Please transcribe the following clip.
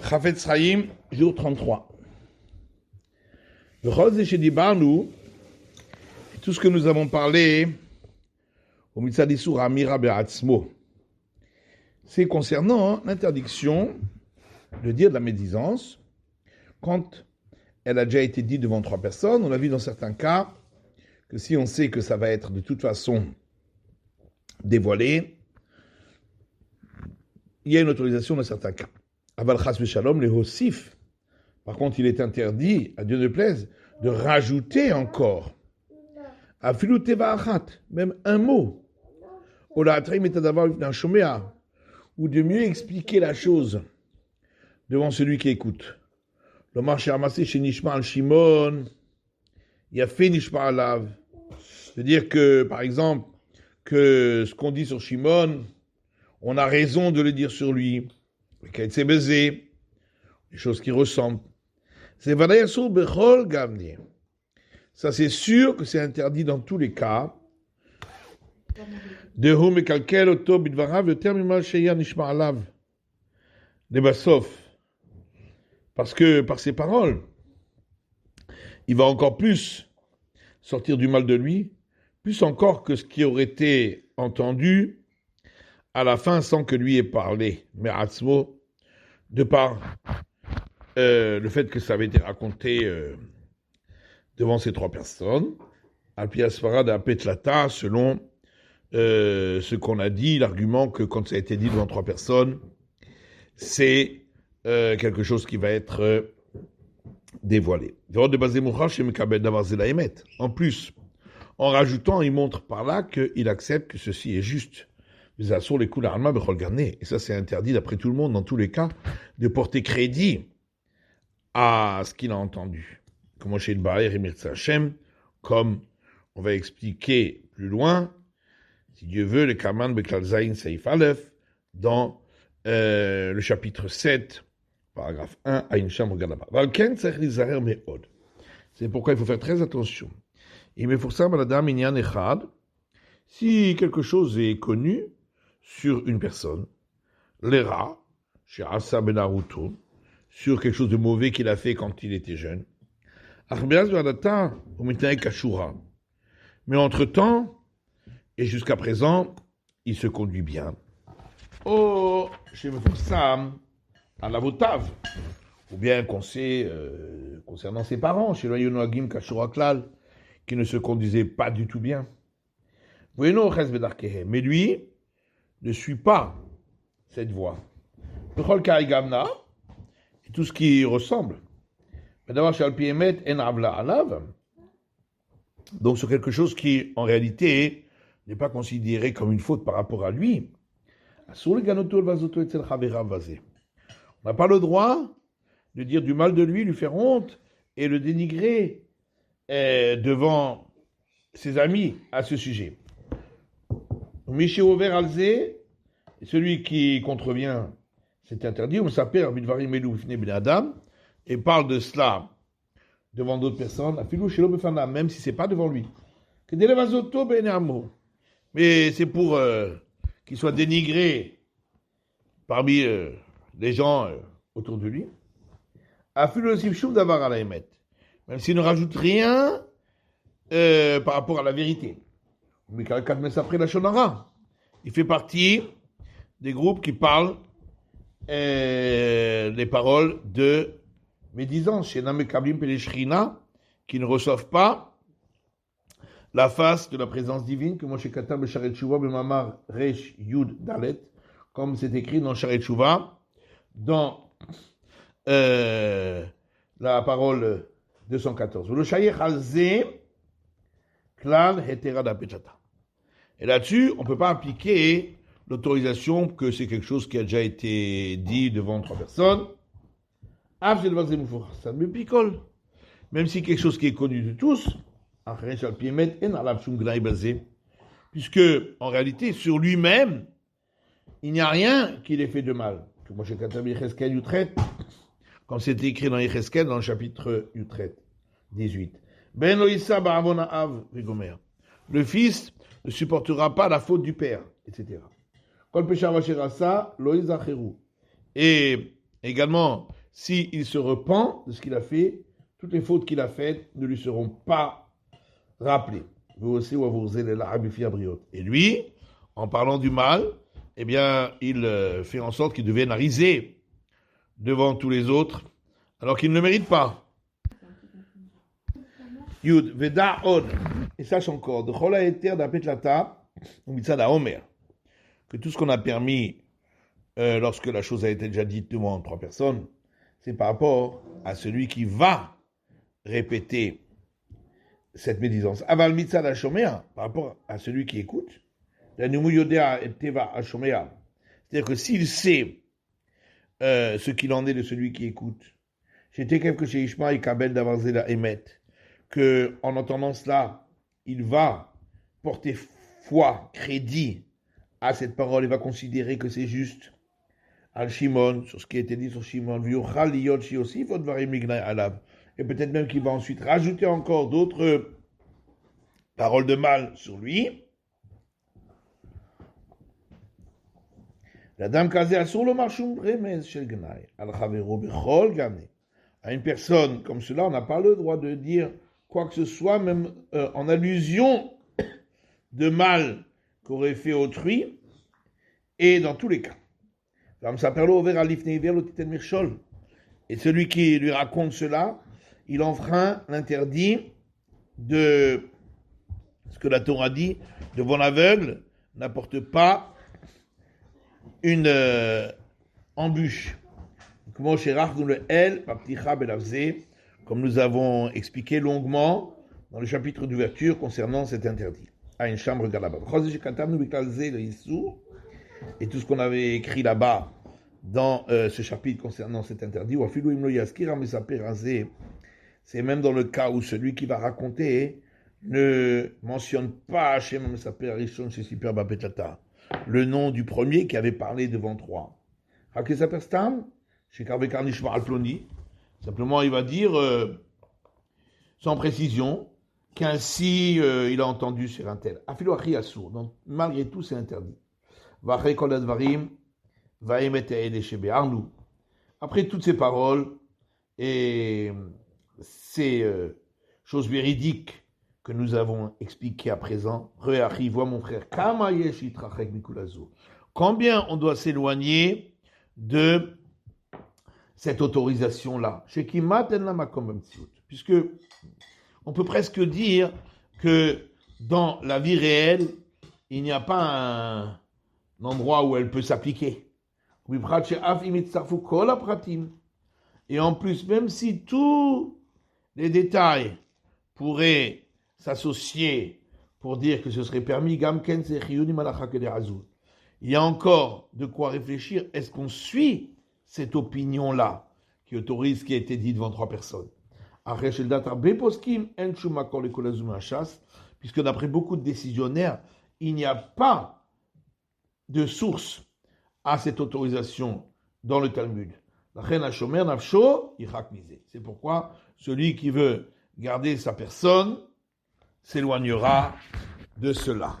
Chafetz Chaim, jour 33. Le Chol chez Dibarnou, tout ce que nous avons parlé au Mitzad Isur Amira Be'atzmo, c'est concernant l'interdiction de dire de la médisance quand elle a déjà été dite devant 3 personnes. On a vu dans certains cas que si on sait que ça va être de toute façon dévoilé, il y a une autorisation dans certains cas. Aval chas v'shalom les hossif. Par contre, il est interdit, à Dieu ne plaise, de rajouter encore. Afilu teva achat, même un mot. Ola atreim et tadavar d'un shomea. Ou de mieux expliquer la chose devant celui qui écoute. Le marché ramassé chez Nishma al-Shimon, il a fait Nishma alav. C'est-à-dire que, par exemple, que ce qu'on dit sur Shimon, on a raison de le dire sur lui. Qu'il s'est baisé, des choses qui ressemblent. C'est Vadayassur Bechol Gamdi. Ça, c'est sûr que c'est interdit dans tous les cas. De Hum et Kalkel, Oto, Bidvarav, le terme Imal Sheya Nishma Alav. De Bassof. Parce que par ses paroles, il va encore plus sortir du mal de lui, plus encore que ce qui aurait été entendu à la fin sans que lui ait parlé. Mais Atzmo, de par le fait que ça avait été raconté devant ces 3 personnes, Alpi Asfarad à Petlata, selon ce qu'on a dit, l'argument que quand ça a été dit devant 3 personnes, c'est quelque chose qui va être dévoilé. En plus, en rajoutant, il montre par là qu'il accepte que ceci est juste. Et ça, c'est interdit d'après tout le monde, dans tous les cas, de porter crédit à ce qu'il a entendu. Comme on va expliquer plus loin, si Dieu veut, le Kaman Beklal Zayin Seif Aleph, dans le chapitre 7, paragraphe 1, Aïn Sham Regadaba. C'est pourquoi il faut faire très attention. Si quelque chose est connu sur une personne, l'era, chez Asa ben Aruto, sur quelque chose de mauvais qu'il a fait quand il était jeune. Mais entre-temps, et jusqu'à présent, il se conduit bien. Oh, chez Meforsam, à la Votav, ou bien qu'on sait, concernant ses parents, chez Loyonoagim Kashuraklal, qui ne se conduisait pas du tout bien. Mais lui ne suit pas cette voie. Et tout ce qui ressemble. Donc sur quelque chose qui, en réalité, n'est pas considéré comme une faute par rapport à lui. On n'a pas le droit de dire du mal de lui, lui faire honte et le dénigrer devant ses amis à ce sujet. Celui qui contrevient, c'est interdit. Et parle de cela devant d'autres personnes, même si ce n'est pas devant lui. Mais c'est pour qu'il soit dénigré parmi les gens autour de lui. Même s'il ne rajoute rien par rapport à la vérité. Il fait partie des groupes qui parlent les paroles de médisance, qui ne reçoivent pas la face de la présence divine, comme c'est écrit dans Sharet Shuvah, dans la parole 214. Et là-dessus, on ne peut pas appliquer l'autorisation que c'est quelque chose qui a déjà été dit devant 3 personnes. Même si quelque chose qui est connu de tous, puisque en réalité, sur lui-même, il n'y a rien qui l'ait fait de mal. Comme c'est écrit dans Yecheskel, dans le chapitre Yutret 18. Le fils ne supportera pas la faute du père, etc. Et également, s'il se repent de ce qu'il a fait, toutes les fautes qu'il a faites ne lui seront pas rappelées. Et lui, en parlant du mal, eh bien, il fait en sorte qu'il devienne risé devant tous les autres, alors qu'il ne le mérite pas. Yud, Veda, On. Et sache encore, de Chola Eter d'Apetlata, ou Mitzada Omer, que tout ce qu'on a permis lorsque la chose a été déjà dite devant 3 personnes, c'est par rapport à celui qui va répéter cette médisance. Aval Mitzada Shomea, par rapport à celui qui écoute, c'est-à-dire que s'il sait ce qu'il en est de celui qui écoute, j'étais quelque chez Ishma et Kabel d'Avarzela Emet, que en entendant cela, il va porter foi, crédit à cette parole, il va considérer que c'est juste. Al Shimon, sur ce qui a été dit sur Shimon, et peut-être même qu'il va ensuite rajouter encore d'autres paroles de mal sur lui. La dame Kazé a sur le marchum remez shel gnai al chavero bechol gane. À une personne comme cela, on n'a pas le droit de dire quoi que ce soit, même en allusion de mal qu'aurait fait autrui, et dans tous les cas. Et celui qui lui raconte cela, il enfreint l'interdit de ce que la Torah dit, devant l'aveugle n'apporte pas une embûche. Comme nous avons expliqué longuement dans le chapitre d'ouverture concernant cet interdit. À une chambre galaba. Et tout ce qu'on avait écrit là-bas dans ce chapitre concernant cet interdit, c'est même dans le cas où celui qui va raconter ne mentionne pas le nom du premier qui avait parlé devant 3. Simplement, il va dire, sans précision, qu'ainsi il a entendu sur un tel. Donc, malgré tout, c'est interdit. Après toutes ces paroles et ces choses véridiques que nous avons expliquées à présent, vois mon frère, combien on doit s'éloigner de cette autorisation-là, puisque on peut presque dire que dans la vie réelle, il n'y a pas un endroit où elle peut s'appliquer. Et en plus, même si tous les détails pourraient s'associer pour dire que ce serait permis, il y a encore de quoi réfléchir. Est-ce qu'on suit cette opinion-là qui autorise ce qui a été dit devant 3 personnes? Puisque d'après beaucoup de décisionnaires, il n'y a pas de source à cette autorisation dans le Talmud. C'est pourquoi celui qui veut garder sa personne s'éloignera de cela.